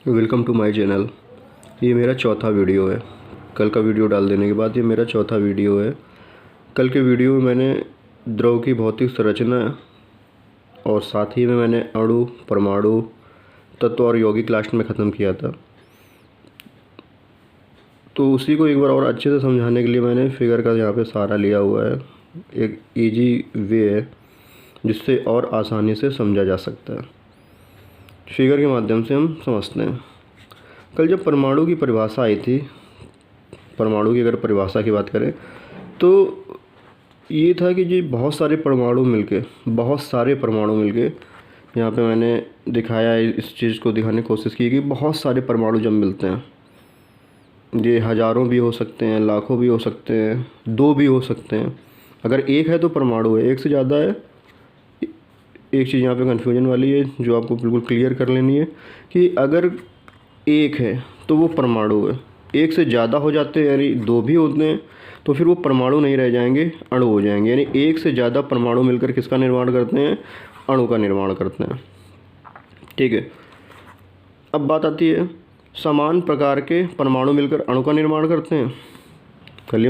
Welcome to my channel. ये मेरा चौथा वीडियो है। कल का वीडियो डाल देने के बाद ये मेरा चौथा वीडियो है। कल के वीडियो में मैंने द्रव की भौतिक संरचना और साथ ही में मैंने अणु, परमाणु, तत्व और यौगिक लास्ट में ख़त्म किया था। तो उसी को एक बार और अच्छे से समझाने के लिए मैंने फिगर का यहाँ पे सहारा लिया हुआ है। एक इजी वे है जिससे और आसानी से समझा जा सकता है। फिगर के माध्यम से हम समझते हैं। कल जब परमाणु की परिभाषा आई थी, परमाणु की अगर परिभाषा की बात करें तो ये था कि जी बहुत सारे परमाणु मिलके यहाँ पे मैंने दिखाया है, इस चीज़ को दिखाने की कोशिश की कि बहुत सारे परमाणु जब मिलते हैं, ये हज़ारों भी हो सकते हैं, लाखों भी हो सकते हैं, दो भी हो सकते हैं। अगर एक है तो परमाणु है, एक से ज़्यादा है। एक चीज़ यहाँ पे कन्फ्यूजन वाली है जो आपको बिल्कुल क्लियर कर लेनी है कि अगर एक है तो वो परमाणु है, एक से ज़्यादा हो जाते हैं यानी दो भी होते हैं तो फिर वो परमाणु नहीं रह जाएंगे, अणु हो जाएंगे। यानी एक से ज़्यादा परमाणु मिलकर किसका निर्माण करते हैं? अणु का निर्माण करते हैं। ठीक है, अब बात आती है समान प्रकार के परमाणु मिलकर अणु का निर्माण करते हैं। कल ही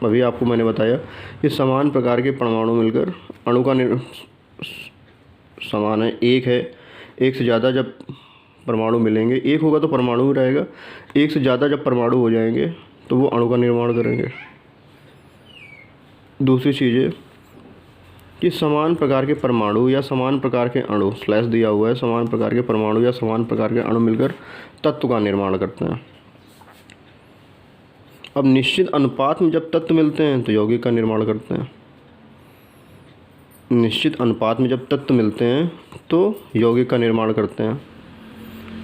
अभी आपको मैंने बताया कि समान प्रकार के परमाणु मिलकर अणु का समान है, एक से ज़्यादा जब परमाणु मिलेंगे, एक होगा तो परमाणु रहेगा, एक से ज़्यादा जब परमाणु हो जाएंगे तो वो अणु का निर्माण करेंगे। दूसरी चीज़ है कि समान प्रकार के परमाणु या समान प्रकार के अणु स्लैश दिया हुआ है, समान प्रकार के परमाणु या समान प्रकार के अणु मिलकर तत्व का निर्माण करते हैं। अब निश्चित अनुपात में जब तत्व मिलते हैं तो यौगिक का निर्माण करते हैं। निश्चित अनुपात में जब तत्व मिलते हैं तो यौगिक का निर्माण करते हैं।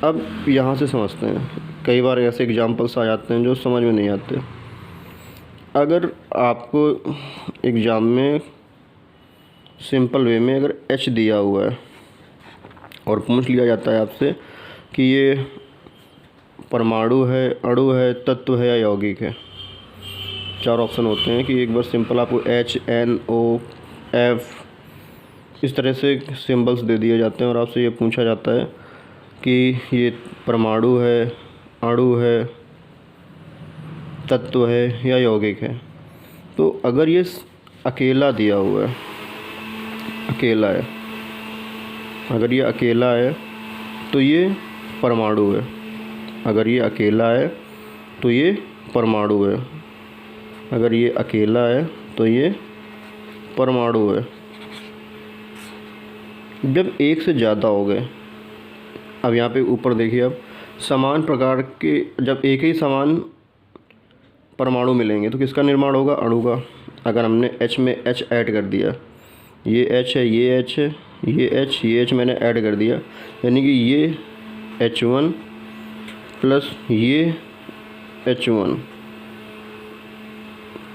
अब यहाँ से समझते हैं, कई बार ऐसे एग्जाम्पल्स आ जाते हैं जो समझ में नहीं आते। अगर आपको एग्ज़ाम में सिंपल वे में अगर H दिया हुआ है और पूछ लिया जाता है आपसे कि ये परमाणु है, अणु है, तत्व है या यौगिक है, चार ऑप्शन होते हैं कि एक बार सिंपल आपको H, N, O, F इस तरह से सिंबल्स दे दिए जाते हैं और आपसे ये पूछा जाता है कि ये परमाणु है, अणु है, तत्व है या यौगिक है। तो अगर ये अकेला दिया हुआ है, अकेला है, अगर ये अकेला है तो ये परमाणु है, अगर ये अकेला है तो ये परमाणु है, अगर ये अकेला है तो ये परमाणु है। जब एक से ज़्यादा हो गए, अब यहाँ पे ऊपर देखिए, अब समान प्रकार के जब एक ही समान परमाणु मिलेंगे तो किसका निर्माण होगा? अणु का। अगर हमने H में H ऐड कर दिया, ये H है, ये H है, ये H मैंने ऐड कर दिया, यानी कि ये H1 प्लस ये H1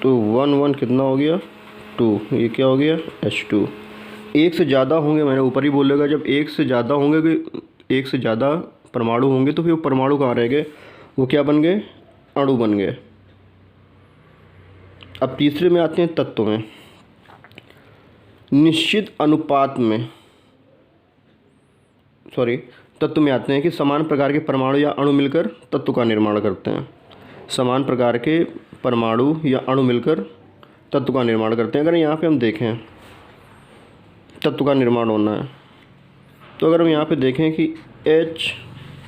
तो 1 कितना हो गया? 2। ये क्या हो गया? H2। एक से ज़्यादा होंगे, मैंने ऊपर ही बोलेगा, जब एक से ज़्यादा होंगे कि एक से ज़्यादा परमाणु होंगे तो फिर वो परमाणु कहाँ रह गए? वो क्या बन गए? अणु बन गए। अब तीसरे में आते हैं तत्व में। निश्चित अनुपात में तत्व में आते हैं कि समान प्रकार के परमाणु या अणु मिलकर तत्व का निर्माण करते हैं। समान प्रकार के परमाणु या अणु मिलकर तत्व का निर्माण करते हैं। अगर यहाँ पे हम देखें तत्व का निर्माण होना है तो अगर हम यहाँ पे देखें कि H,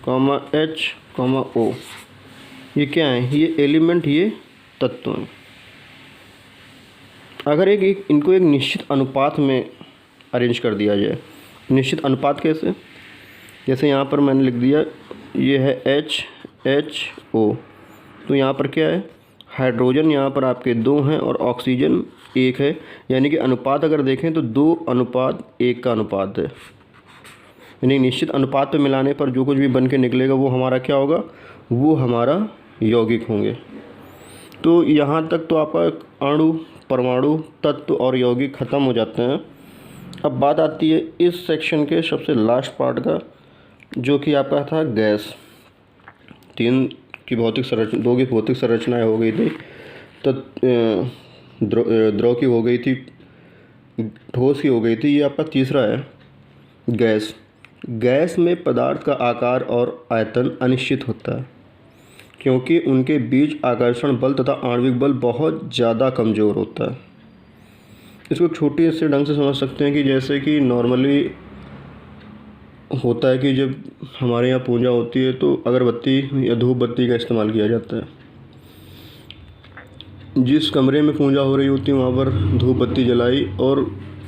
O ये क्या है? ये एलिमेंट, ये तत्व हैं। अगर इनको एक निश्चित अनुपात में अरेंज कर दिया जाए, निश्चित अनुपात कैसे? जैसे यहाँ पर मैंने लिख दिया ये है HO, तो यहाँ पर क्या है? हाइड्रोजन यहाँ पर आपके 2 हैं और ऑक्सीजन 1 है, यानी कि अनुपात अगर देखें तो 2:1 का अनुपात है। यानी निश्चित अनुपात पे मिलाने पर जो कुछ भी बन के निकलेगा वो हमारा क्या होगा? वो हमारा यौगिक होंगे। तो यहाँ तक तो आपका अणु, परमाणु, तत्व और यौगिक ख़त्म हो जाते हैं। अब बात आती है इस सेक्शन के सबसे लास्ट पार्ट का, जो कि आपका था गैस। 2 की भौतिक संरचनाएं हो गई थी, द्रव की हो गई थी, ठोस की हो गई थी, ये आपका तीसरा है गैस। गैस में पदार्थ का आकार और आयतन अनिश्चित होता है क्योंकि उनके बीच आकर्षण बल तथा आणविक बल बहुत ज़्यादा कमज़ोर होता है। इसको एक छोटी से ढंग से समझ सकते हैं कि जैसे कि नॉर्मली होता है कि जब हमारे यहाँ पूजा होती है तो अगरबत्ती या धूप बत्ती का इस्तेमाल किया जाता है। जिस कमरे में पूजा हो रही होती है वहाँ पर धूप बत्ती जलाई और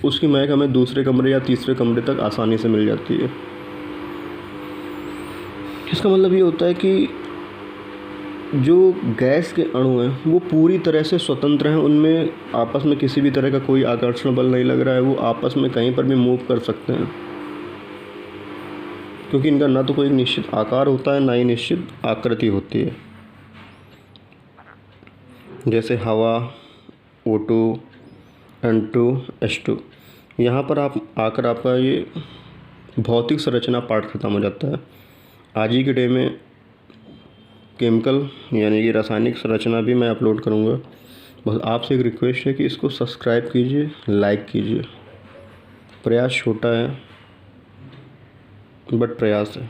उसकी महक हमें दूसरे कमरे या तीसरे कमरे तक आसानी से मिल जाती है। इसका मतलब ये होता है कि जो गैस के अणु हैं वो पूरी तरह से स्वतंत्र हैं, उनमें आपस में किसी भी तरह का कोई आकर्षण बल नहीं लग रहा है, वो आपस में कहीं पर भी मूव कर सकते हैं क्योंकि इनका ना तो कोई निश्चित आकार होता है ना ही निश्चित आकृति होती है। जैसे हवा O2 N2 H2, यहाँ पर आप आकर आपका ये भौतिक संरचना पाठ खत्म हो जाता है। आज ही के डे में केमिकल यानी कि रासायनिक संरचना भी मैं अपलोड करूँगा। बस आपसे एक रिक्वेस्ट है कि इसको सब्सक्राइब कीजिए, लाइक कीजिए। प्रयास छोटा है बट प्रयास है।